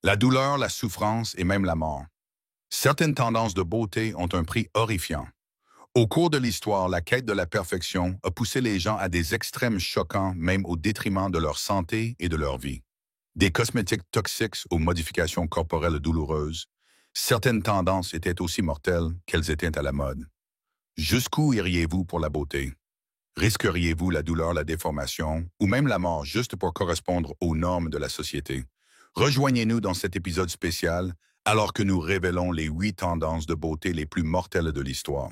La douleur, la souffrance et même la mort. Certaines tendances de beauté ont un prix horrifiant. Au cours de l'histoire, la quête de la perfection a poussé les gens à des extrêmes choquants, même au détriment de leur santé et de leur vie. Des cosmétiques toxiques aux modifications corporelles douloureuses, certaines tendances étaient aussi mortelles qu'elles étaient à la mode. Jusqu'où iriez-vous pour la beauté? Risqueriez-vous la douleur, la déformation ou même la mort juste pour correspondre aux normes de la société? Rejoignez-nous dans cet épisode spécial alors que nous révélons les 8 tendances de beauté les plus mortelles de l'histoire.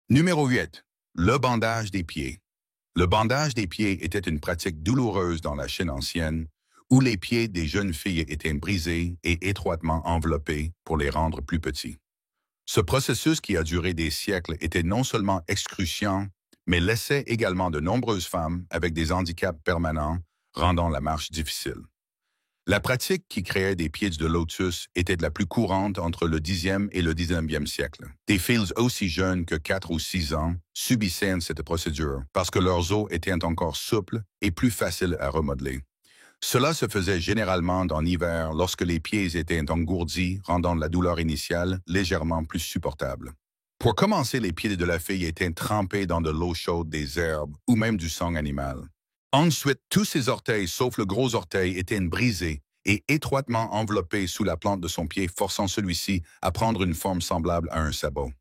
Numéro 8. Le bandage des pieds. Le bandage des pieds était une pratique douloureuse dans la Chine ancienne où les pieds des jeunes filles étaient brisés et étroitement enveloppés pour les rendre plus petits. Ce processus qui a duré des siècles était non seulement excruciant, mais laissait également de nombreuses femmes avec des handicaps permanents, rendant la marche difficile. La pratique qui créait des pieds de lotus était la plus courante entre le 10e et le 19e siècle. Des filles aussi jeunes que 4 ou 6 ans subissaient cette procédure parce que leurs os étaient encore souples et plus faciles à remodeler. Cela se faisait généralement en hiver lorsque les pieds étaient engourdis, rendant la douleur initiale légèrement plus supportable. Pour commencer, les pieds de la fille étaient trempés dans de l'eau chaude, des herbes ou même du sang animal. Ensuite, tous ses orteils, sauf le gros orteil, étaient brisés et étroitement enveloppés sous la plante de son pied, forçant celui-ci à prendre une forme semblable à un sabot.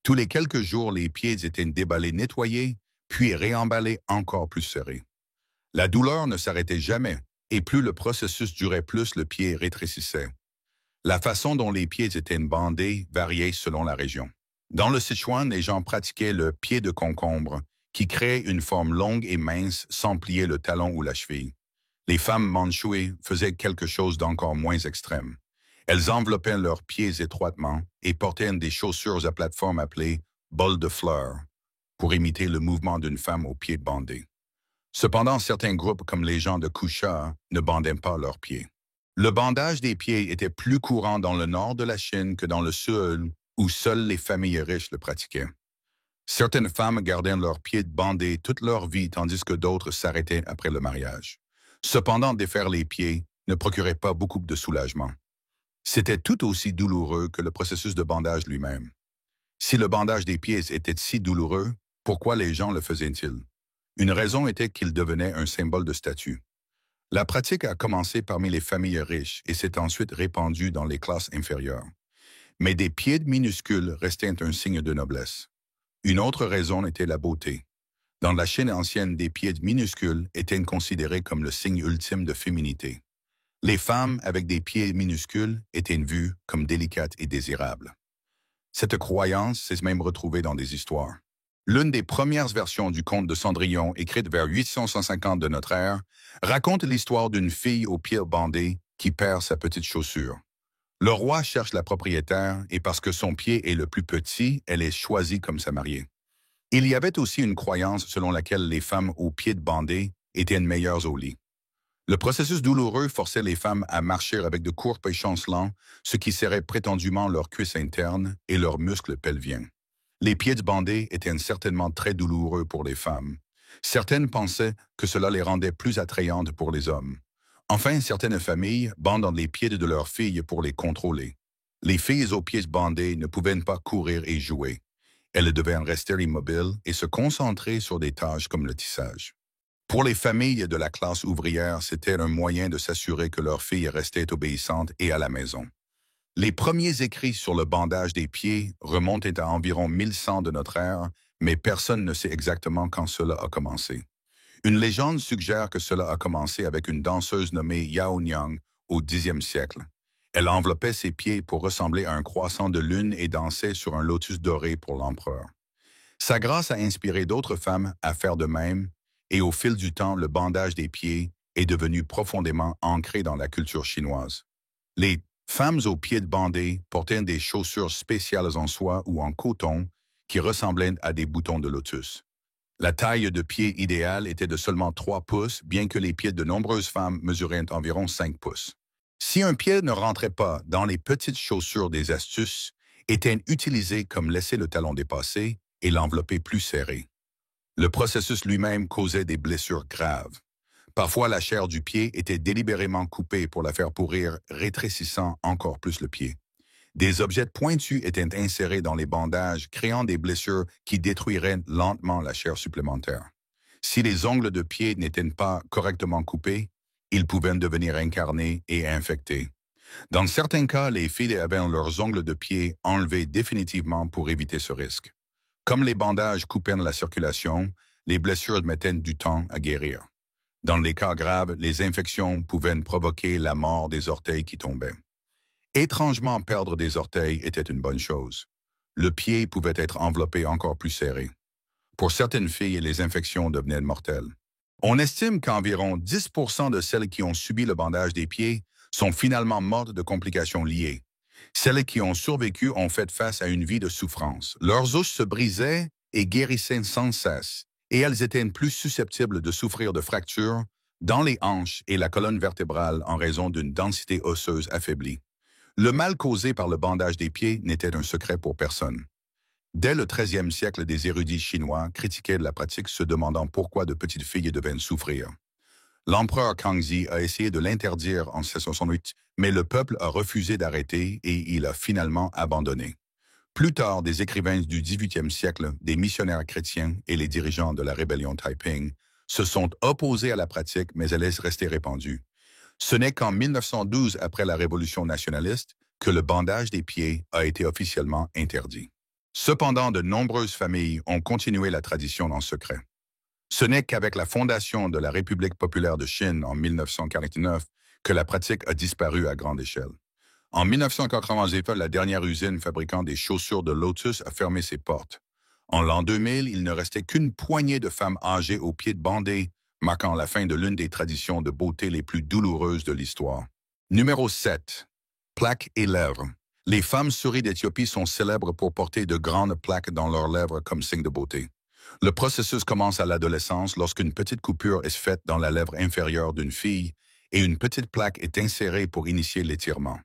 Tous les quelques jours, les pieds étaient déballés, nettoyés, puis réemballés encore plus serrés. La douleur ne s'arrêtait jamais, et plus le processus durait, plus le pied rétrécissait. La façon dont les pieds étaient bandés variait selon la région. Dans le Sichuan, les gens pratiquaient le pied de concombre, qui créait une forme longue et mince sans plier le talon ou la cheville. Les femmes mandchouées faisaient quelque chose d'encore moins extrême. Elles enveloppaient leurs pieds étroitement et portaient des chaussures à plateforme appelées bols de fleurs, pour imiter le mouvement d'une femme aux pieds bandés. Cependant, certains groupes comme les gens de Kusha ne bandaient pas leurs pieds. Le bandage des pieds était plus courant dans le nord de la Chine que dans le sud, où seules les familles riches le pratiquaient. Certaines femmes gardaient leurs pieds bandés toute leur vie, tandis que d'autres s'arrêtaient après le mariage. Cependant, défaire les pieds ne procurait pas beaucoup de soulagement. C'était tout aussi douloureux que le processus de bandage lui-même. Si le bandage des pieds était si douloureux, pourquoi les gens le faisaient-ils? Une raison était qu'il devenait un symbole de statut. La pratique a commencé parmi les familles riches et s'est ensuite répandue dans les classes inférieures. Mais des pieds minuscules restaient un signe de noblesse. Une autre raison était la beauté. Dans la Chine ancienne, des pieds minuscules étaient considérés comme le signe ultime de féminité. Les femmes avec des pieds minuscules étaient vues comme délicates et désirables. Cette croyance s'est même retrouvée dans des histoires. L'une des premières versions du conte de Cendrillon, écrite vers 850 de notre ère, raconte l'histoire d'une fille aux pieds bandés qui perd sa petite chaussure. Le roi cherche la propriétaire et parce que son pied est le plus petit, elle est choisie comme sa mariée. Il y avait aussi une croyance selon laquelle les femmes aux pieds bandés étaient meilleures au lit. Le processus douloureux forçait les femmes à marcher avec de courts pas chancelants, ce qui serrait prétendument leurs cuisses internes et leurs muscles pelviens. Les pieds bandés étaient certainement très douloureux pour les femmes. Certaines pensaient que cela les rendait plus attrayantes pour les hommes. Enfin, certaines familles bandent les pieds de leurs filles pour les contrôler. Les filles aux pieds bandés ne pouvaient pas courir et jouer. Elles devaient rester immobiles et se concentrer sur des tâches comme le tissage. Pour les familles de la classe ouvrière, c'était un moyen de s'assurer que leurs filles restaient obéissantes et à la maison. Les premiers écrits sur le bandage des pieds remontent à environ 1100 de notre ère, mais personne ne sait exactement quand cela a commencé. Une légende suggère que cela a commencé avec une danseuse nommée Yao Niang au Xe siècle. Elle enveloppait ses pieds pour ressembler à un croissant de lune et dansait sur un lotus doré pour l'empereur. Sa grâce a inspiré d'autres femmes à faire de même, et au fil du temps, le bandage des pieds est devenu profondément ancré dans la culture chinoise. Les femmes aux pieds bandés portaient des chaussures spéciales en soie ou en coton qui ressemblaient à des boutons de lotus. La taille de pied idéale était de seulement 3 pouces, bien que les pieds de nombreuses femmes mesuraient environ 5 pouces. Si un pied ne rentrait pas dans les petites chaussures des astuces, était utilisé comme laisser le talon dépasser et l'envelopper plus serré. Le processus lui-même causait des blessures graves. Parfois, la chair du pied était délibérément coupée pour la faire pourrir, rétrécissant encore plus le pied. Des objets pointus étaient insérés dans les bandages, créant des blessures qui détruiraient lentement la chair supplémentaire. Si les ongles de pied n'étaient pas correctement coupés, ils pouvaient devenir incarnés et infectés. Dans certains cas, les filles avaient leurs ongles de pied enlevés définitivement pour éviter ce risque. Comme les bandages coupaient la circulation, les blessures mettaient du temps à guérir. Dans les cas graves, les infections pouvaient provoquer la mort des orteils qui tombaient. Étrangement, perdre des orteils était une bonne chose. Le pied pouvait être enveloppé encore plus serré. Pour certaines filles, les infections devenaient mortelles. On estime qu'environ 10% de celles qui ont subi le bandage des pieds sont finalement mortes de complications liées. Celles qui ont survécu ont fait face à une vie de souffrance. Leurs os se brisaient et guérissaient sans cesse, et elles étaient plus susceptibles de souffrir de fractures dans les hanches et la colonne vertébrale en raison d'une densité osseuse affaiblie. Le mal causé par le bandage des pieds n'était un secret pour personne. Dès le 13e siècle, des érudits chinois critiquaient la pratique, se demandant pourquoi de petites filles devaient souffrir. L'empereur Kangxi a essayé de l'interdire en 1668, mais le peuple a refusé d'arrêter et il a finalement abandonné. Plus tard, des écrivains du 18e siècle, des missionnaires chrétiens et les dirigeants de la rébellion Taiping se sont opposés à la pratique, mais elle est restée répandue. Ce n'est qu'en 1912, après la Révolution nationaliste, que le bandage des pieds a été officiellement interdit. Cependant, de nombreuses familles ont continué la tradition en secret. Ce n'est qu'avec la fondation de la République populaire de Chine en 1949 que la pratique a disparu à grande échelle. En 1990, la dernière usine fabriquant des chaussures de Lotus a fermé ses portes. En l'an 2000, il ne restait qu'une poignée de femmes âgées aux pieds bandés, marquant la fin de l'une des traditions de beauté les plus douloureuses de l'histoire. Numéro 7. Plaques et lèvres. Les femmes souris d'Éthiopie sont célèbres pour porter de grandes plaques dans leurs lèvres comme signe de beauté. Le processus commence à l'adolescence lorsqu'une petite coupure est faite dans la lèvre inférieure d'une fille et une petite plaque est insérée pour initier l'étirement.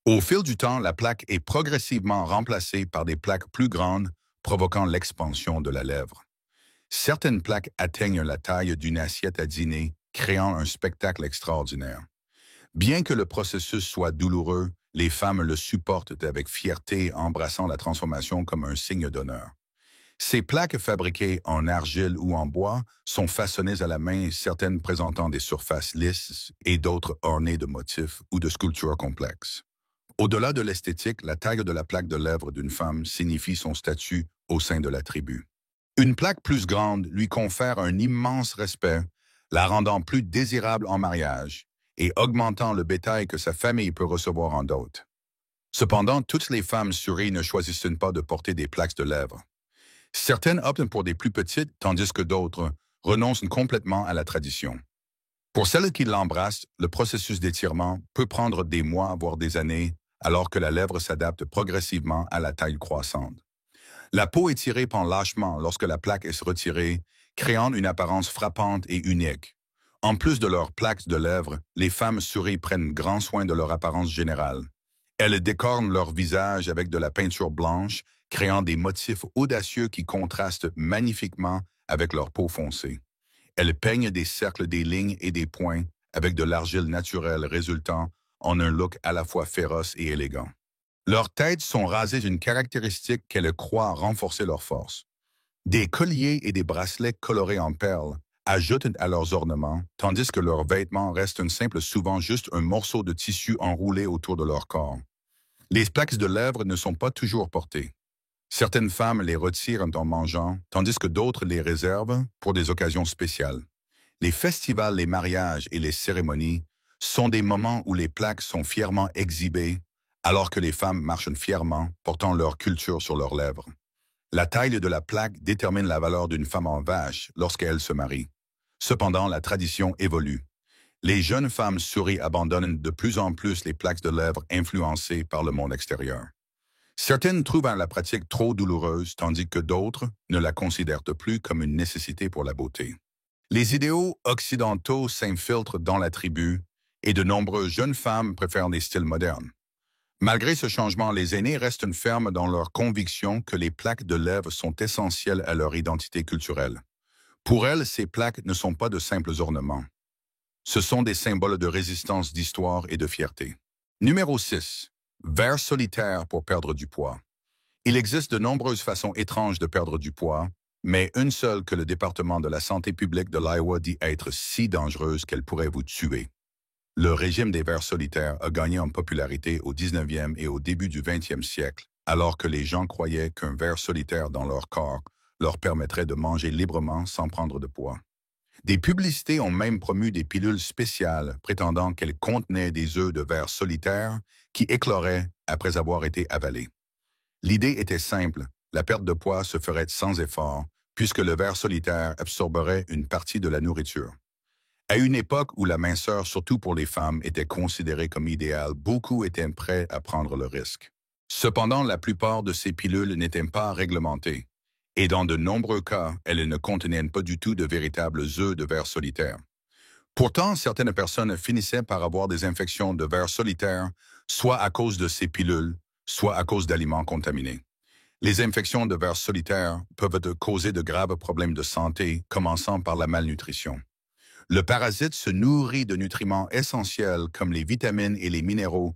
Au fil du temps, la plaque est progressivement remplacée par des plaques plus grandes, provoquant l'expansion de la lèvre. Certaines plaques atteignent la taille d'une assiette à dîner, créant un spectacle extraordinaire. Bien que le processus soit douloureux, les femmes le supportent avec fierté, embrassant la transformation comme un signe d'honneur. Ces plaques fabriquées en argile ou en bois sont façonnées à la main, certaines présentant des surfaces lisses et d'autres ornées de motifs ou de sculptures complexes. Au-delà de l'esthétique, la taille de la plaque de lèvres d'une femme signifie son statut au sein de la tribu. Une plaque plus grande lui confère un immense respect, la rendant plus désirable en mariage et augmentant le bétail que sa famille peut recevoir en dot. Cependant, toutes les femmes souris ne choisissent pas de porter des plaques de lèvres. Certaines optent pour des plus petites, tandis que d'autres renoncent complètement à la tradition. Pour celles qui l'embrassent, le processus d'étirement peut prendre des mois, voire des années, alors que la lèvre s'adapte progressivement à la taille croissante. La peau est tirée par lâchement lorsque la plaque est retirée, créant une apparence frappante et unique. En plus de leurs plaques de lèvres, les femmes souris prennent grand soin de leur apparence générale. Elles décorent leur visage avec de la peinture blanche, créant des motifs audacieux qui contrastent magnifiquement avec leur peau foncée. Elles peignent des cercles, des lignes et des points avec de l'argile naturelle résultant en un look à la fois féroce et élégant. Leurs têtes sont rasées d'une caractéristique qu'elles croient renforcer leur force. Des colliers et des bracelets colorés en perles ajoutent à leurs ornements, tandis que leurs vêtements restent souvent juste un morceau de tissu enroulé autour de leur corps. Les plaques de lèvres ne sont pas toujours portées. Certaines femmes les retirent en mangeant, tandis que d'autres les réservent pour des occasions spéciales. Les festivals, les mariages et les cérémonies sont des moments où les plaques sont fièrement exhibées, alors que les femmes marchent fièrement, portant leur culture sur leurs lèvres. La taille de la plaque détermine la valeur d'une femme en vache lorsqu'elle se marie. Cependant, la tradition évolue. Les jeunes femmes souris abandonnent de plus en plus les plaques de lèvres influencées par le monde extérieur. Certaines trouvent la pratique trop douloureuse, tandis que d'autres ne la considèrent plus comme une nécessité pour la beauté. Les idéaux occidentaux s'infiltrent dans la tribu et de nombreuses jeunes femmes préfèrent les styles modernes. Malgré ce changement, les aînés restent fermes dans leur conviction que les plaques de lèvres sont essentielles à leur identité culturelle. Pour elles, ces plaques ne sont pas de simples ornements. Ce sont des symboles de résistance d'histoire et de fierté. Numéro 6. Vers solitaire pour perdre du poids. Il existe de nombreuses façons étranges de perdre du poids, mais une seule que le département de la santé publique de l'Iowa dit être si dangereuse qu'elle pourrait vous tuer. Le régime des vers solitaires a gagné en popularité au 19e et au début du 20e siècle, alors que les gens croyaient qu'un ver solitaire dans leur corps leur permettrait de manger librement sans prendre de poids. Des publicités ont même promu des pilules spéciales prétendant qu'elles contenaient des œufs de vers solitaires qui écloraient après avoir été avalés. L'idée était simple, la perte de poids se ferait sans effort, puisque le ver solitaire absorberait une partie de la nourriture. À une époque où la minceur, surtout pour les femmes, était considérée comme idéale, beaucoup étaient prêts à prendre le risque. Cependant, la plupart de ces pilules n'étaient pas réglementées, et dans de nombreux cas, elles ne contenaient pas du tout de véritables œufs de vers solitaire. Pourtant, certaines personnes finissaient par avoir des infections de vers solitaire, soit à cause de ces pilules, soit à cause d'aliments contaminés. Les infections de vers solitaire peuvent causer de graves problèmes de santé, commençant par la malnutrition. Le parasite se nourrit de nutriments essentiels comme les vitamines et les minéraux,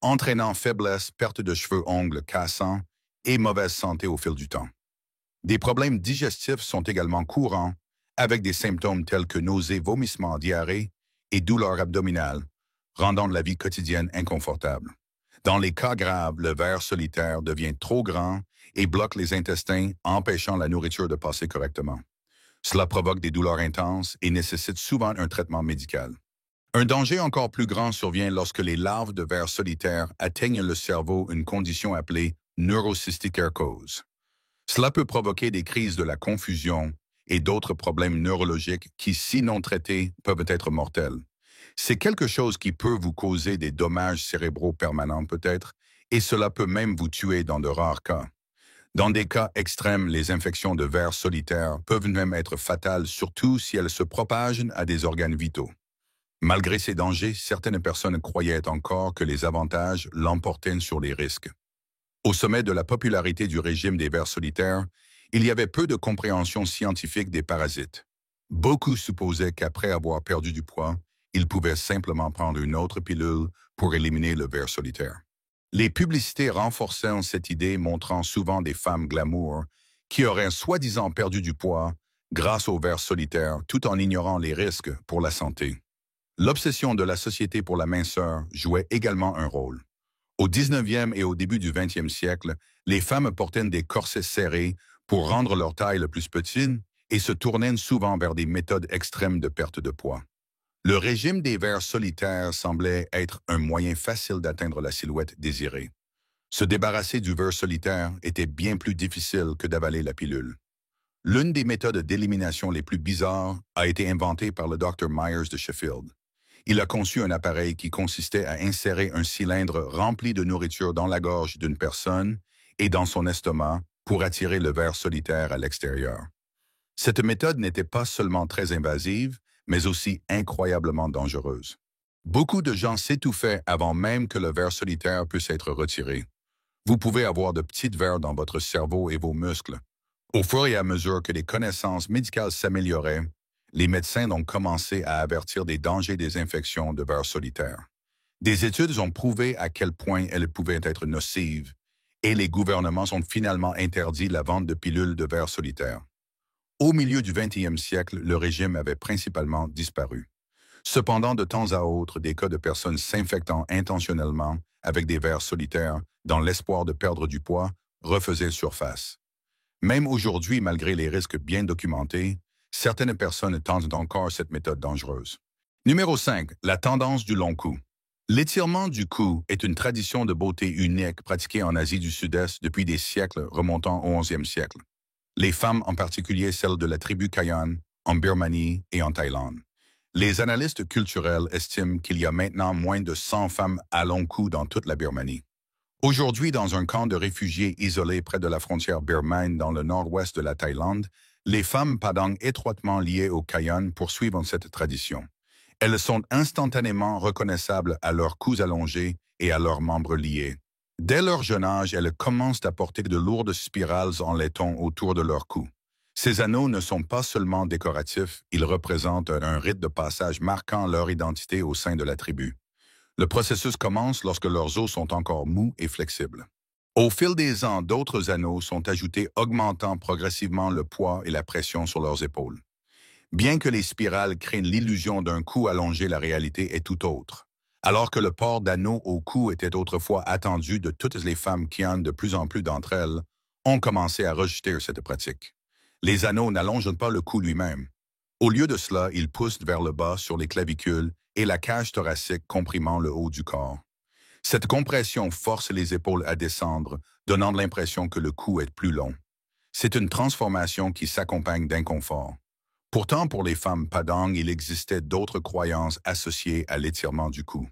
entraînant faiblesse, perte de cheveux, ongles cassants et mauvaise santé au fil du temps. Des problèmes digestifs sont également courants, avec des symptômes tels que nausées, vomissements, diarrhée et douleurs abdominales, rendant la vie quotidienne inconfortable. Dans les cas graves, le ver solitaire devient trop grand et bloque les intestins, empêchant la nourriture de passer correctement. Cela provoque des douleurs intenses et nécessite souvent un traitement médical. Un danger encore plus grand survient lorsque les larves de vers solitaire atteignent le cerveau, une condition appelée neurocysticercose. Cela peut provoquer des crises de la confusion et d'autres problèmes neurologiques qui, si non traités, peuvent être mortels. C'est quelque chose qui peut vous causer des dommages cérébraux permanents peut-être, et cela peut même vous tuer dans de rares cas. Dans des cas extrêmes, les infections de vers solitaire peuvent même être fatales, surtout si elles se propagent à des organes vitaux. Malgré ces dangers, certaines personnes croyaient encore que les avantages l'emportaient sur les risques. Au sommet de la popularité du régime des vers solitaires, il y avait peu de compréhension scientifique des parasites. Beaucoup supposaient qu'après avoir perdu du poids, ils pouvaient simplement prendre une autre pilule pour éliminer le ver solitaire. Les publicités renforçaient cette idée, montrant souvent des femmes glamour qui auraient soi-disant perdu du poids grâce au ver solitaire, tout en ignorant les risques pour la santé. L'obsession de la société pour la minceur jouait également un rôle. Au 19e et au début du 20e siècle, les femmes portaient des corsets serrés pour rendre leur taille plus petite et se tournaient souvent vers des méthodes extrêmes de perte de poids. Le régime des vers solitaires semblait être un moyen facile d'atteindre la silhouette désirée. Se débarrasser du ver solitaire était bien plus difficile que d'avaler la pilule. L'une des méthodes d'élimination les plus bizarres a été inventée par le Dr Myers de Sheffield. Il a conçu un appareil qui consistait à insérer un cylindre rempli de nourriture dans la gorge d'une personne et dans son estomac pour attirer le ver solitaire à l'extérieur. Cette méthode n'était pas seulement très invasive, mais aussi incroyablement dangereuse. Beaucoup de gens s'étouffaient avant même que le ver solitaire puisse être retiré. Vous pouvez avoir de petites vers dans votre cerveau et vos muscles. Au fur et à mesure que les connaissances médicales s'amélioraient, les médecins ont commencé à avertir des dangers des infections de vers solitaire. Des études ont prouvé à quel point elles pouvaient être nocives, et les gouvernements ont finalement interdit la vente de pilules de vers solitaire. Au milieu du 20e siècle, le régime avait principalement disparu. Cependant, de temps à autre, des cas de personnes s'infectant intentionnellement avec des vers solitaires dans l'espoir de perdre du poids refaisaient surface. Même aujourd'hui, malgré les risques bien documentés, certaines personnes tentent encore cette méthode dangereuse. Numéro 5. La tendance du long cou. L'étirement du cou est une tradition de beauté unique pratiquée en Asie du Sud-Est depuis des siècles remontant au 11e siècle. Les femmes, en particulier celles de la tribu Kayan, en Birmanie et en Thaïlande. Les analystes culturels estiment qu'il y a maintenant moins de 100 femmes à long cou dans toute la Birmanie. Aujourd'hui, dans un camp de réfugiés isolé près de la frontière birmane dans le nord-ouest de la Thaïlande, les femmes Padang étroitement liées aux Kayan poursuivent cette tradition. Elles sont instantanément reconnaissables à leurs cous allongés et à leurs membres liés. Dès leur jeune âge, elles commencent à porter de lourdes spirales en laiton autour de leur cou. Ces anneaux ne sont pas seulement décoratifs, ils représentent un rite de passage marquant leur identité au sein de la tribu. Le processus commence lorsque leurs os sont encore mous et flexibles. Au fil des ans, d'autres anneaux sont ajoutés, augmentant progressivement le poids et la pression sur leurs épaules. Bien que les spirales créent l'illusion d'un cou allongé, la réalité est tout autre. Alors que le port d'anneaux au cou était autrefois attendu de toutes les femmes qui en de plus en plus d'entre elles ont commencé à rejeter cette pratique. Les anneaux n'allongent pas le cou lui-même. Au lieu de cela, ils poussent vers le bas sur les clavicules et la cage thoracique comprimant le haut du corps. Cette compression force les épaules à descendre, donnant l'impression que le cou est plus long. C'est une transformation qui s'accompagne d'inconfort. Pourtant, pour les femmes Padang, il existait d'autres croyances associées à l'étirement du cou.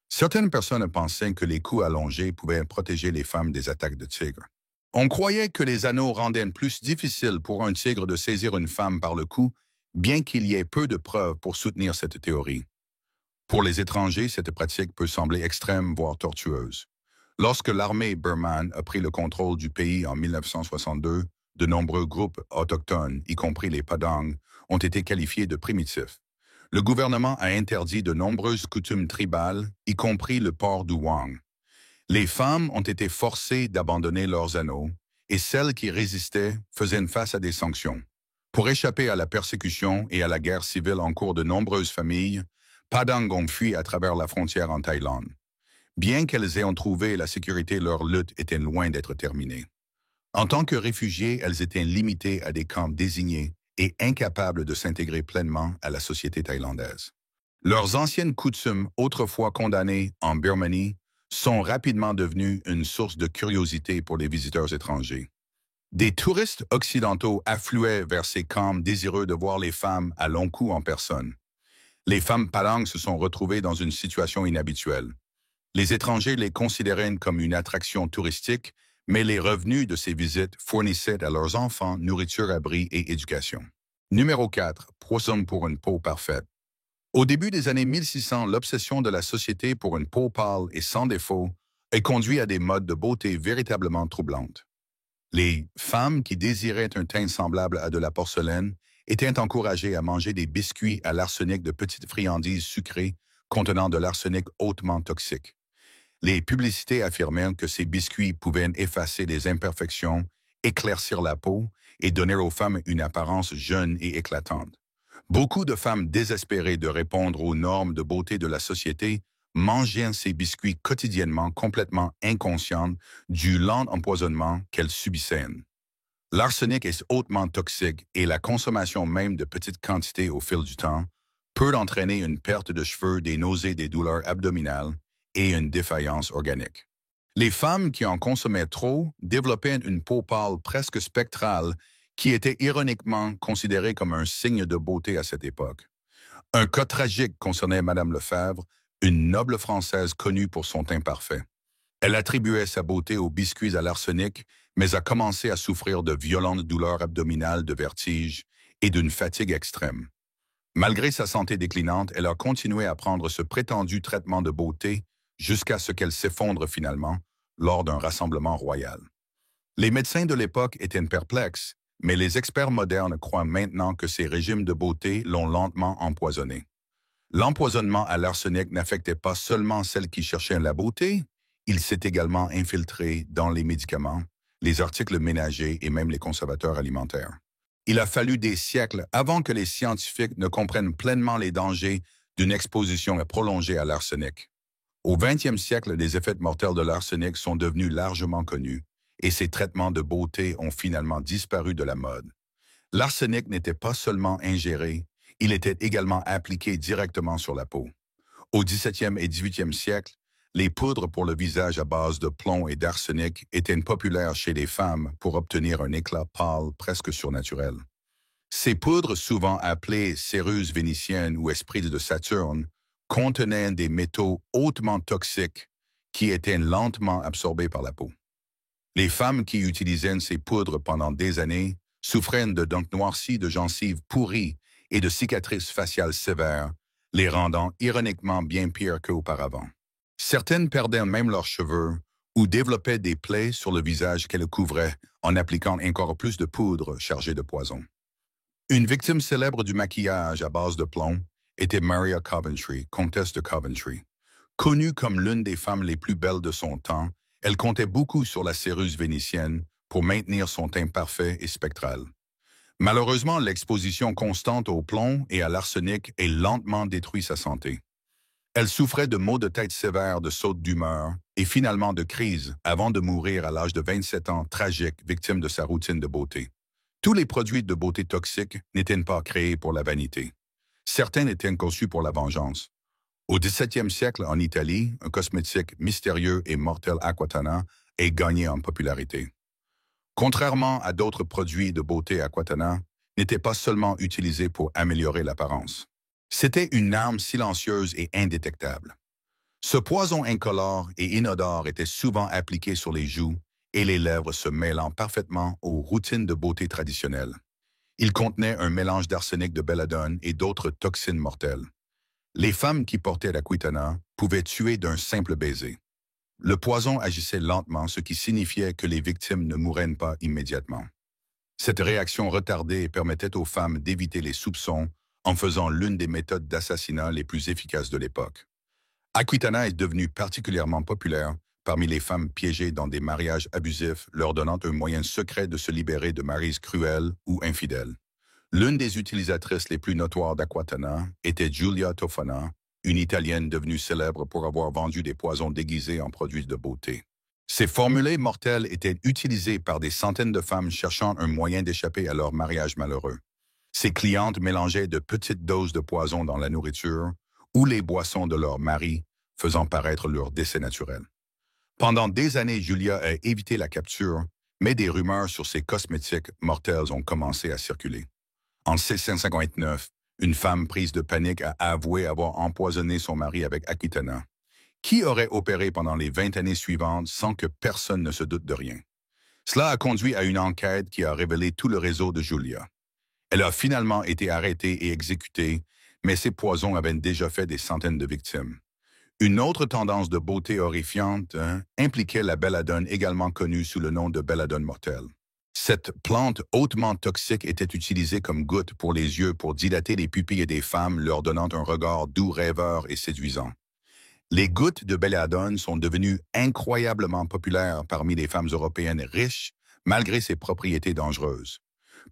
Certaines personnes pensaient que les coups allongés pouvaient protéger les femmes des attaques de tigres. On croyait que les anneaux rendaient plus difficile pour un tigre de saisir une femme par le cou, bien qu'il y ait peu de preuves pour soutenir cette théorie. Pour les étrangers, cette pratique peut sembler extrême, voire tortueuse. Lorsque l'armée birmane a pris le contrôle du pays en 1962, de nombreux groupes autochtones, y compris les Padang, ont été qualifiés de primitifs. Le gouvernement a interdit de nombreuses coutumes tribales, y compris le port du wang. Les femmes ont été forcées d'abandonner leurs anneaux, et celles qui résistaient faisaient face à des sanctions. Pour échapper à la persécution et à la guerre civile en cours, de nombreuses familles Padang ont fui à travers la frontière en Thaïlande. Bien qu'elles aient trouvé la sécurité, leur lutte était loin d'être terminée. En tant que réfugiées, elles étaient limitées à des camps désignés et incapables de s'intégrer pleinement à la société thaïlandaise. Leurs anciennes coutumes, autrefois condamnées en Birmanie, sont rapidement devenues une source de curiosité pour les visiteurs étrangers. Des touristes occidentaux affluaient vers ces camps désireux de voir les femmes à long cou en personne. Les femmes Padang se sont retrouvées dans une situation inhabituelle. Les étrangers les considéraient comme une attraction touristique, mais les revenus de ces visites fournissaient à leurs enfants nourriture, abri et éducation. Numéro 4. Poison pour une peau parfaite. Au début des années 1600, l'obsession de la société pour une peau pâle et sans défaut a conduit à des modes de beauté véritablement troublantes. Les femmes qui désiraient un teint semblable à de la porcelaine étaient encouragées à manger des biscuits à l'arsenic, de petites friandises sucrées contenant de l'arsenic hautement toxique. Les publicités affirmaient que ces biscuits pouvaient effacer les imperfections, éclaircir la peau et donner aux femmes une apparence jeune et éclatante. Beaucoup de femmes désespérées de répondre aux normes de beauté de la société mangeaient ces biscuits quotidiennement, complètement inconscientes du lent empoisonnement qu'elles subissaient. L'arsenic est hautement toxique et la consommation même de petites quantités au fil du temps peut entraîner une perte de cheveux, des nausées, des douleurs abdominales et une défaillance organique. Les femmes qui en consommaient trop développaient une peau pâle presque spectrale qui était ironiquement considérée comme un signe de beauté à cette époque. Un cas tragique concernait Madame Lefebvre, une noble Française connue pour son teint parfait. Elle attribuait sa beauté aux biscuits à l'arsenic, mais a commencé à souffrir de violentes douleurs abdominales, de vertiges et d'une fatigue extrême. Malgré sa santé déclinante, elle a continué à prendre ce prétendu traitement de beauté jusqu'à ce qu'elle s'effondre finalement lors d'un rassemblement royal. Les médecins de l'époque étaient perplexes, mais les experts modernes croient maintenant que ces régimes de beauté l'ont lentement empoisonnée. L'empoisonnement à l'arsenic n'affectait pas seulement celles qui cherchaient la beauté, il s'est également infiltré dans les médicaments, les articles ménagers et même les conservateurs alimentaires. Il a fallu des siècles avant que les scientifiques ne comprennent pleinement les dangers d'une exposition prolongée à l'arsenic. Au 20e siècle, les effets mortels de l'arsenic sont devenus largement connus et ces traitements de beauté ont finalement disparu de la mode. L'arsenic n'était pas seulement ingéré, il était également appliqué directement sur la peau. Au 17e et 18e siècle, les poudres pour le visage à base de plomb et d'arsenic étaient populaires chez les femmes pour obtenir un éclat pâle presque surnaturel. Ces poudres, souvent appelées céruse vénitienne ou esprit de Saturne, contenaient des métaux hautement toxiques qui étaient lentement absorbés par la peau. Les femmes qui utilisaient ces poudres pendant des années souffraient de dents noircies, de gencives pourries et de cicatrices faciales sévères, les rendant ironiquement bien pires qu'auparavant. Certaines perdaient même leurs cheveux ou développaient des plaies sur le visage qu'elles couvraient en appliquant encore plus de poudre chargée de poison. Une victime célèbre du maquillage à base de plomb était Maria Coventry, comtesse de Coventry. Connue comme l'une des femmes les plus belles de son temps, elle comptait beaucoup sur la céruse vénitienne pour maintenir son teint parfait et spectral. Malheureusement, l'exposition constante au plomb et à l'arsenic a lentement détruit sa santé. Elle souffrait de maux de tête sévères, de sautes d'humeur et finalement de crises avant de mourir à l'âge de 27 ans, tragique, victime de sa routine de beauté. Tous les produits de beauté toxiques n'étaient pas créés pour la vanité. Certains étaient conçus pour la vengeance. Au XVIIe siècle, en Italie, un cosmétique mystérieux et mortel Aquatana a gagné en popularité. Contrairement à d'autres produits de beauté, Aquatana n'était pas seulement utilisé pour améliorer l'apparence. C'était une arme silencieuse et indétectable. Ce poison incolore et inodore était souvent appliqué sur les joues et les lèvres se mêlant parfaitement aux routines de beauté traditionnelles. Il contenait un mélange d'arsenic de belladone et d'autres toxines mortelles. Les femmes qui portaient l'Aquitana pouvaient tuer d'un simple baiser. Le poison agissait lentement, ce qui signifiait que les victimes ne mouraient pas immédiatement. Cette réaction retardée permettait aux femmes d'éviter les soupçons en faisant l'une des méthodes d'assassinat les plus efficaces de l'époque. Aquitana est devenue particulièrement populaire parmi les femmes piégées dans des mariages abusifs, leur donnant un moyen secret de se libérer de maris cruels ou infidèles. L'une des utilisatrices les plus notoires d'Aquatana était Giulia Tofana, une Italienne devenue célèbre pour avoir vendu des poisons déguisés en produits de beauté. Ces formulés mortels étaient utilisés par des centaines de femmes cherchant un moyen d'échapper à leur mariage malheureux. Ces clientes mélangeaient de petites doses de poison dans la nourriture ou les boissons de leur mari, faisant paraître leur décès naturel. Pendant des années, Giulia a évité la capture, mais des rumeurs sur ces cosmétiques mortels ont commencé à circuler. En 1659, une femme prise de panique a avoué avoir empoisonné son mari avec Aquitana, qui aurait opéré pendant les 20 années suivantes sans que personne ne se doute de rien. Cela a conduit à une enquête qui a révélé tout le réseau de Giulia. Elle a finalement été arrêtée et exécutée, mais ces poisons avaient déjà fait des centaines de victimes. Une autre tendance de beauté horrifiante impliquait la belladone, également connue sous le nom de belladone mortelle. Cette plante hautement toxique était utilisée comme goutte pour les yeux pour dilater les pupilles des femmes, leur donnant un regard doux, rêveur et séduisant. Les gouttes de belladone sont devenues incroyablement populaires parmi les femmes européennes riches, malgré ses propriétés dangereuses.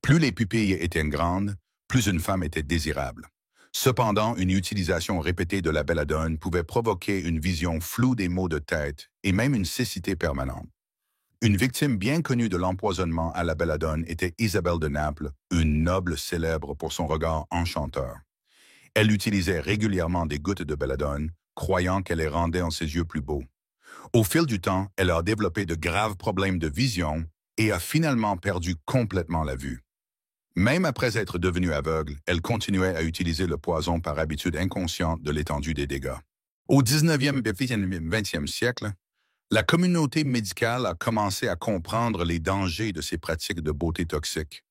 Plus les pupilles étaient grandes, plus une femme était désirable. Cependant, une utilisation répétée de la belladone pouvait provoquer une vision floue des maux de tête et même une cécité permanente. Une victime bien connue de l'empoisonnement à la belladone était Isabelle de Naples, une noble célèbre pour son regard enchanteur. Elle utilisait régulièrement des gouttes de belladone, croyant qu'elle les rendait en ses yeux plus beaux. Au fil du temps, elle a développé de graves problèmes de vision et a finalement perdu complètement la vue. Même après être devenue aveugle, elle continuait à utiliser le poison par habitude inconsciente de l'étendue des dégâts. Au 19e et 20e siècle, la communauté médicale a commencé à comprendre les dangers de ces pratiques de beauté toxiques.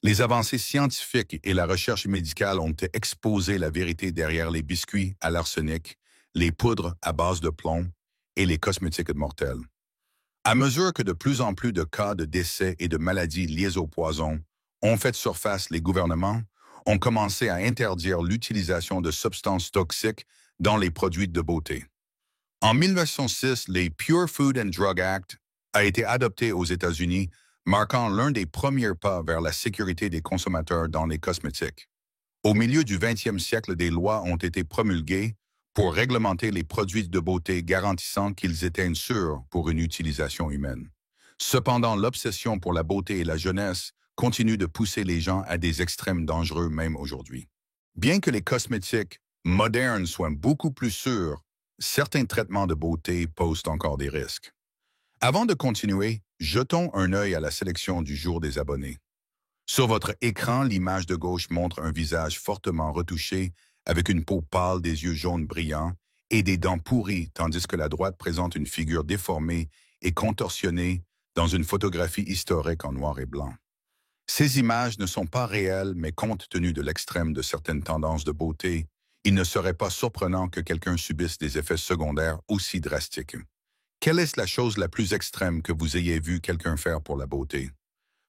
Les avancées scientifiques et la recherche médicale ont exposé la vérité derrière les biscuits à l'arsenic, les poudres à base de plomb et les cosmétiques mortels. À mesure que de plus en plus de cas de décès et de maladies liées au poison ont fait surface, les gouvernements ont commencé à interdire l'utilisation de substances toxiques dans les produits de beauté. En 1906, les Pure Food and Drug Act a été adopté aux États-Unis, marquant l'un des premiers pas vers la sécurité des consommateurs dans les cosmétiques. Au milieu du 20e siècle, des lois ont été promulguées pour réglementer les produits de beauté garantissant qu'ils étaient sûrs pour une utilisation humaine. Cependant, l'obsession pour la beauté et la jeunesse continue de pousser les gens à des extrêmes dangereux même aujourd'hui. Bien que les cosmétiques modernes soient beaucoup plus sûrs, certains traitements de beauté posent encore des risques. Avant de continuer, jetons un œil à la sélection du jour des abonnés. Sur votre écran, l'image de gauche montre un visage fortement retouché avec une peau pâle, des yeux jaunes brillants et des dents pourries, tandis que la droite présente une figure déformée et contorsionnée dans une photographie historique en noir et blanc. Ces images ne sont pas réelles, mais compte tenu de l'extrême de certaines tendances de beauté, il ne serait pas surprenant que quelqu'un subisse des effets secondaires aussi drastiques. Quelle est la chose la plus extrême que vous ayez vu quelqu'un faire pour la beauté?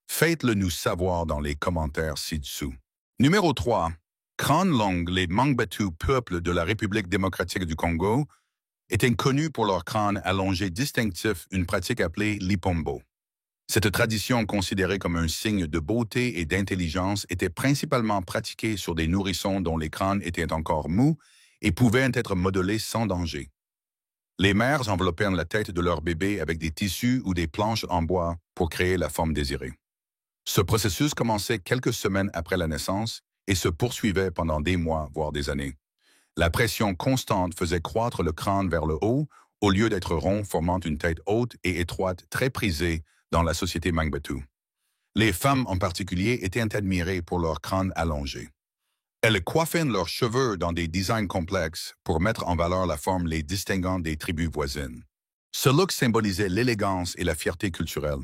Faites-le nous savoir dans les commentaires ci-dessous. Numéro 3. Crâne long, les Mangbetu, peuple de la République démocratique du Congo, étaient connus pour leur crâne allongé distinctif, une pratique appelée l'ipombo. Cette tradition, considérée comme un signe de beauté et d'intelligence, était principalement pratiquée sur des nourrissons dont les crânes étaient encore mous et pouvaient être modelés sans danger. Les mères enveloppaient la tête de leur bébé avec des tissus ou des planches en bois pour créer la forme désirée. Ce processus commençait quelques semaines après la naissance et se poursuivait pendant des mois, voire des années. La pression constante faisait croître le crâne vers le haut au lieu d'être rond, formant une tête haute et étroite très prisée dans la société Mangbetu. Les femmes en particulier étaient admirées pour leur crâne allongé. Elles coiffaient leurs cheveux dans des designs complexes pour mettre en valeur la forme les distinguant des tribus voisines. Ce look symbolisait l'élégance et la fierté culturelle.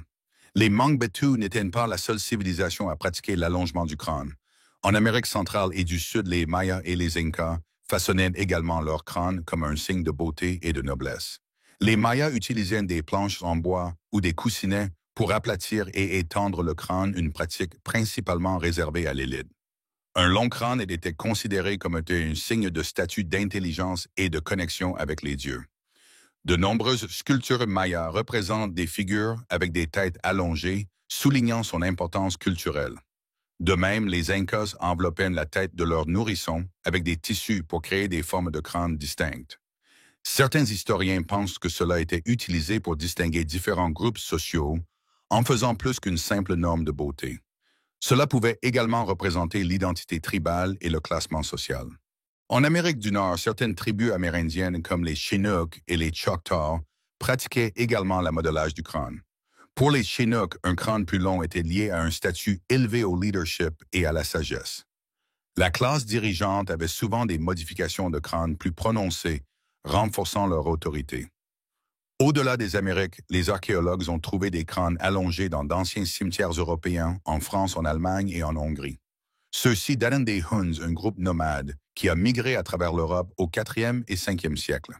Les Mangbetu n'étaient pas la seule civilisation à pratiquer l'allongement du crâne. En Amérique centrale et du Sud, les Mayas et les Incas façonnaient également leur crâne comme un signe de beauté et de noblesse. Les Mayas utilisaient des planches en bois ou des coussinets pour aplatir et étendre le crâne, une pratique principalement réservée à l'élite. Un long crâne était considéré comme un signe de statut d'intelligence et de connexion avec les dieux. De nombreuses sculptures mayas représentent des figures avec des têtes allongées, soulignant son importance culturelle. De même, les Incas enveloppaient la tête de leurs nourrissons avec des tissus pour créer des formes de crâne distinctes. Certains historiens pensent que cela était utilisé pour distinguer différents groupes sociaux en faisant plus qu'une simple norme de beauté. Cela pouvait également représenter l'identité tribale et le classement social. En Amérique du Nord, certaines tribus amérindiennes comme les Chinook et les Choctaws pratiquaient également le modelage du crâne. Pour les Chinook, un crâne plus long était lié à un statut élevé au leadership et à la sagesse. La classe dirigeante avait souvent des modifications de crâne plus prononcées, renforçant leur autorité. Au-delà des Amériques, les archéologues ont trouvé des crânes allongés dans d'anciens cimetières européens, en France, en Allemagne et en Hongrie. Ceux-ci datent des Huns, un groupe nomade qui a migré à travers l'Europe au IVe et Ve siècle.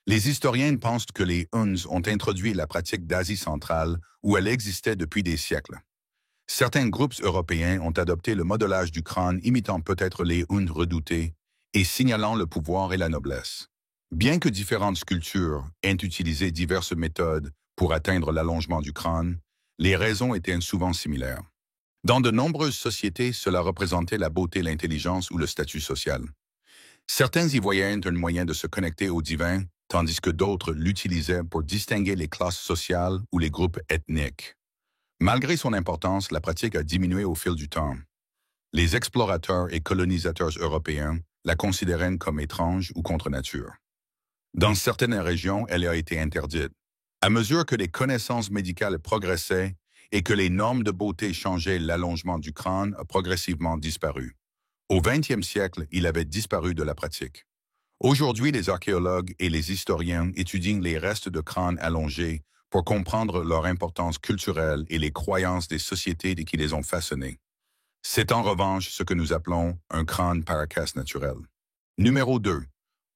Les historiens pensent que les Huns ont introduit la pratique d'Asie centrale où elle existait depuis des siècles. Certains groupes européens ont adopté le modelage du crâne imitant peut-être les Huns redoutés et signalant le pouvoir et la noblesse. Bien que différentes sculptures aient utilisé diverses méthodes pour atteindre l'allongement du crâne, les raisons étaient souvent similaires. Dans de nombreuses sociétés, cela représentait la beauté, l'intelligence ou le statut social. Certains y voyaient un moyen de se connecter au divin, tandis que d'autres l'utilisaient pour distinguer les classes sociales ou les groupes ethniques. Malgré son importance, la pratique a diminué au fil du temps. Les explorateurs et colonisateurs européens la considéraient comme étrange ou contre nature. Dans certaines régions, elle a été interdite. À mesure que les connaissances médicales progressaient et que les normes de beauté changeaient, l'allongement du crâne a progressivement disparu. Au XXe siècle, il avait disparu de la pratique. Aujourd'hui, les archéologues et les historiens étudient les restes de crânes allongés pour comprendre leur importance culturelle et les croyances des sociétés qui les ont façonnés. C'est en revanche ce que nous appelons un crâne paracasse naturel. Numéro 2.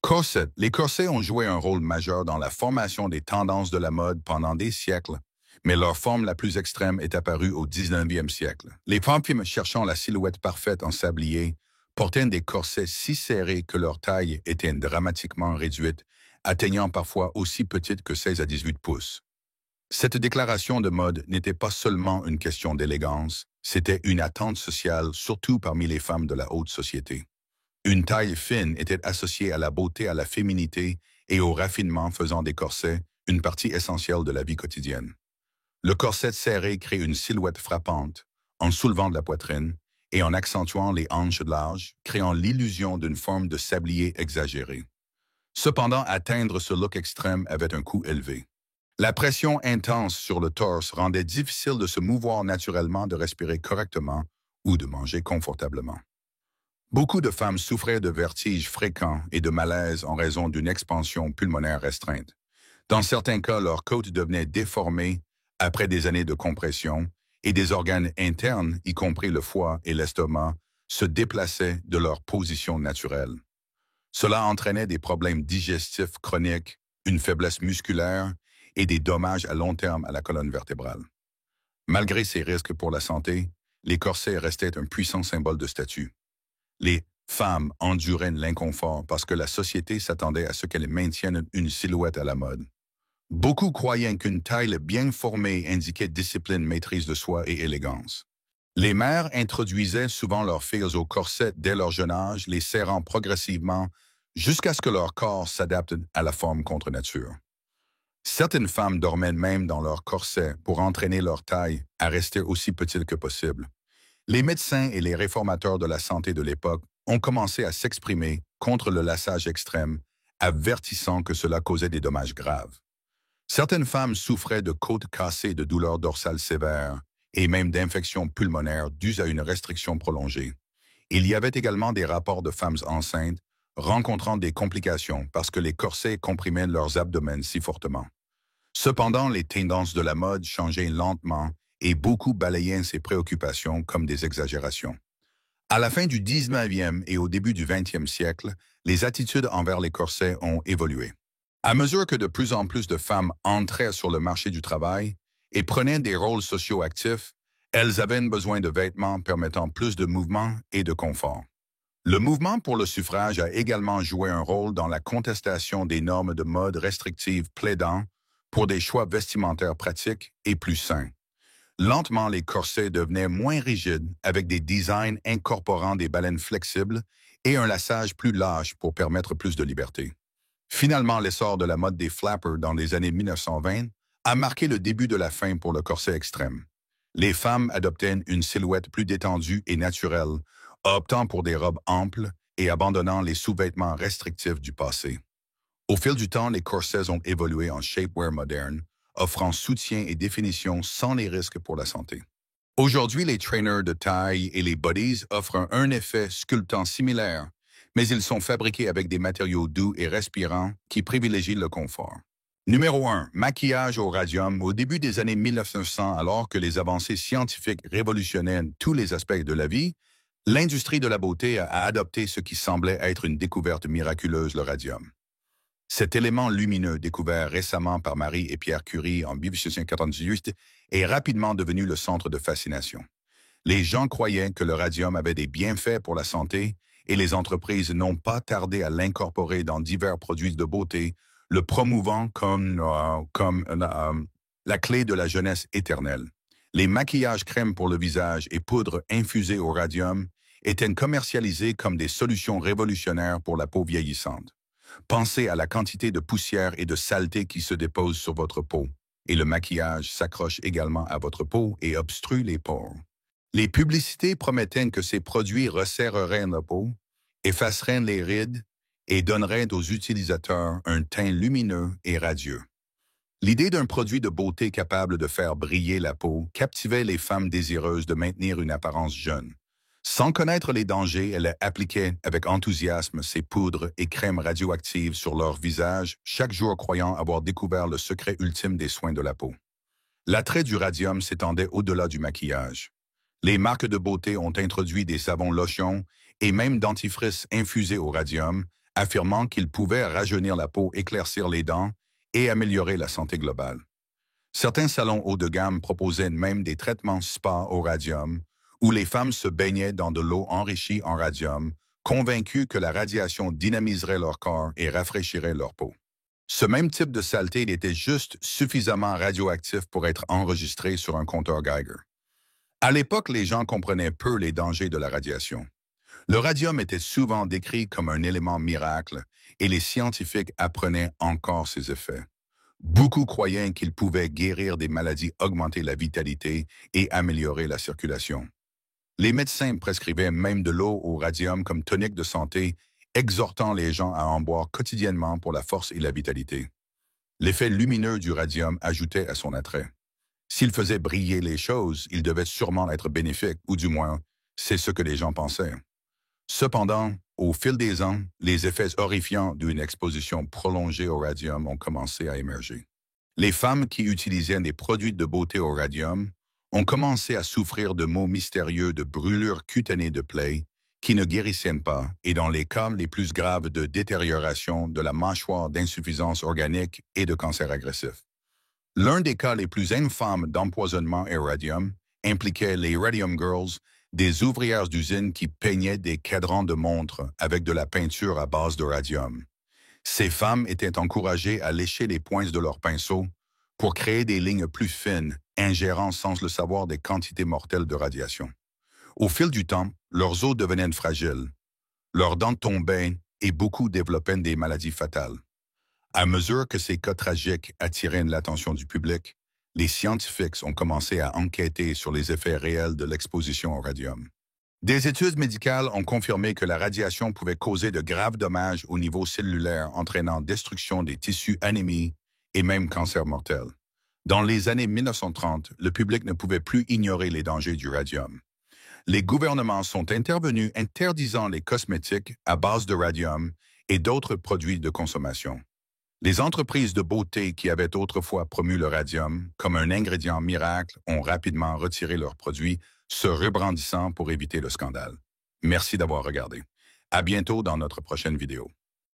Corset. Les corsets ont joué un rôle majeur dans la formation des tendances de la mode pendant des siècles, mais leur forme la plus extrême est apparue au 19e siècle. Les femmes cherchant la silhouette parfaite en sablier portaient des corsets si serrés que leur taille était dramatiquement réduite, atteignant parfois aussi petite que 16 à 18 pouces. Cette déclaration de mode n'était pas seulement une question d'élégance, c'était une attente sociale, surtout parmi les femmes de la haute société. Une taille fine était associée à la beauté, à la féminité et au raffinement, faisant des corsets une partie essentielle de la vie quotidienne. Le corset serré crée une silhouette frappante, en soulevant de la poitrine et en accentuant les hanches larges, créant l'illusion d'une forme de sablier exagérée. Cependant, atteindre ce look extrême avait un coût élevé. La pression intense sur le torse rendait difficile de se mouvoir naturellement, de respirer correctement ou de manger confortablement. Beaucoup de femmes souffraient de vertiges fréquents et de malaise en raison d'une expansion pulmonaire restreinte. Dans certains cas, leur côte devenait déformée après des années de compression et des organes internes, y compris le foie et l'estomac, se déplaçaient de leur position naturelle. Cela entraînait des problèmes digestifs chroniques, une faiblesse musculaire et des dommages à long terme à la colonne vertébrale. Malgré ces risques pour la santé, les corsets restaient un puissant symbole de statut. Les femmes enduraient l'inconfort parce que la société s'attendait à ce qu'elles maintiennent une silhouette à la mode. Beaucoup croyaient qu'une taille bien formée indiquait discipline, maîtrise de soi et élégance. Les mères introduisaient souvent leurs filles au corset dès leur jeune âge, les serrant progressivement jusqu'à ce que leur corps s'adapte à la forme contre nature. Certaines femmes dormaient même dans leur corset pour entraîner leur taille à rester aussi petite que possible. Les médecins et les réformateurs de la santé de l'époque ont commencé à s'exprimer contre le lassage extrême, avertissant que cela causait des dommages graves. Certaines femmes souffraient de côtes cassées, de douleurs dorsales sévères et même d'infections pulmonaires dues à une restriction prolongée. Il y avait également des rapports de femmes enceintes rencontrant des complications parce que les corsets comprimaient leurs abdomens si fortement. Cependant, les tendances de la mode changeaient lentement et beaucoup balayaient ces préoccupations comme des exagérations. À la fin du 19e et au début du 20e siècle, les attitudes envers les corsets ont évolué. À mesure que de plus en plus de femmes entraient sur le marché du travail et prenaient des rôles sociaux actifs, elles avaient besoin de vêtements permettant plus de mouvement et de confort. Le mouvement pour le suffrage a également joué un rôle dans la contestation des normes de mode restrictives, plaidant pour des choix vestimentaires pratiques et plus sains. Lentement, les corsets devenaient moins rigides avec des designs incorporant des baleines flexibles et un lassage plus lâche pour permettre plus de liberté. Finalement, l'essor de la mode des flappers dans les années 1920 a marqué le début de la fin pour le corset extrême. Les femmes adoptaient une silhouette plus détendue et naturelle, optant pour des robes amples et abandonnant les sous-vêtements restrictifs du passé. Au fil du temps, les corsets ont évolué en shapewear moderne, offrant soutien et définition sans les risques pour la santé. Aujourd'hui, les trainers de taille et les bodies offrent un effet sculptant similaire, mais ils sont fabriqués avec des matériaux doux et respirants qui privilégient le confort. Numéro 1. Maquillage au radium. Au début des années 1900, alors que les avancées scientifiques révolutionnaient tous les aspects de la vie, l'industrie de la beauté a adopté ce qui semblait être une découverte miraculeuse, le radium. Cet élément lumineux, découvert récemment par Marie et Pierre Curie en 1898, est rapidement devenu le centre de fascination. Les gens croyaient que le radium avait des bienfaits pour la santé et les entreprises n'ont pas tardé à l'incorporer dans divers produits de beauté, le promouvant comme la clé de la jeunesse éternelle. Les maquillages crème pour le visage et poudres infusées au radium étaient commercialisés comme des solutions révolutionnaires pour la peau vieillissante. Pensez à la quantité de poussière et de saleté qui se dépose sur votre peau, et le maquillage s'accroche également à votre peau et obstrue les pores. Les publicités promettaient que ces produits resserreraient la peau, effaceraient les rides et donneraient aux utilisateurs un teint lumineux et radieux. L'idée d'un produit de beauté capable de faire briller la peau captivait les femmes désireuses de maintenir une apparence jeune. Sans connaître les dangers, elles appliquaient avec enthousiasme ces poudres et crèmes radioactives sur leur visage, chaque jour croyant avoir découvert le secret ultime des soins de la peau. L'attrait du radium s'étendait au-delà du maquillage. Les marques de beauté ont introduit des savons lotions et même dentifrices infusés au radium, affirmant qu'ils pouvaient rajeunir la peau, éclaircir les dents et améliorer la santé globale. Certains salons haut de gamme proposaient même des traitements spa au radium, où les femmes se baignaient dans de l'eau enrichie en radium, convaincues que la radiation dynamiserait leur corps et rafraîchirait leur peau. Ce même type de saleté était juste suffisamment radioactif pour être enregistré sur un compteur Geiger. À l'époque, les gens comprenaient peu les dangers de la radiation. Le radium était souvent décrit comme un élément miracle et les scientifiques apprenaient encore ses effets. Beaucoup croyaient qu'il pouvait guérir des maladies, augmenter la vitalité et améliorer la circulation. Les médecins prescrivaient même de l'eau au radium comme tonique de santé, exhortant les gens à en boire quotidiennement pour la force et la vitalité. L'effet lumineux du radium ajoutait à son attrait. S'il faisait briller les choses, il devait sûrement être bénéfique, ou du moins, c'est ce que les gens pensaient. Cependant, au fil des ans, les effets horrifiants d'une exposition prolongée au radium ont commencé à émerger. Les femmes qui utilisaient des produits de beauté au radium ont commencé à souffrir de maux mystérieux de brûlures cutanées de plaies qui ne guérissaient pas et dans les cas les plus graves de détérioration de la mâchoire, d'insuffisance organique et de cancer agressif. L'un des cas les plus infâmes d'empoisonnement au radium impliquait les Radium Girls, des ouvrières d'usine qui peignaient des cadrans de montres avec de la peinture à base de radium. Ces femmes étaient encouragées à lécher les pointes de leurs pinceaux pour créer des lignes plus fines, ingérant sans le savoir des quantités mortelles de radiation. Au fil du temps, leurs os devenaient fragiles, leurs dents tombaient et beaucoup développaient des maladies fatales. À mesure que ces cas tragiques attiraient l'attention du public, les scientifiques ont commencé à enquêter sur les effets réels de l'exposition au radium. Des études médicales ont confirmé que la radiation pouvait causer de graves dommages au niveau cellulaire, entraînant destruction des tissus, anémie et même cancer mortel. Dans les années 1930, le public ne pouvait plus ignorer les dangers du radium. Les gouvernements sont intervenus interdisant les cosmétiques à base de radium et d'autres produits de consommation. Les entreprises de beauté qui avaient autrefois promu le radium comme un ingrédient miracle ont rapidement retiré leurs produits, se rebrandissant pour éviter le scandale. Merci d'avoir regardé. À bientôt dans notre prochaine vidéo.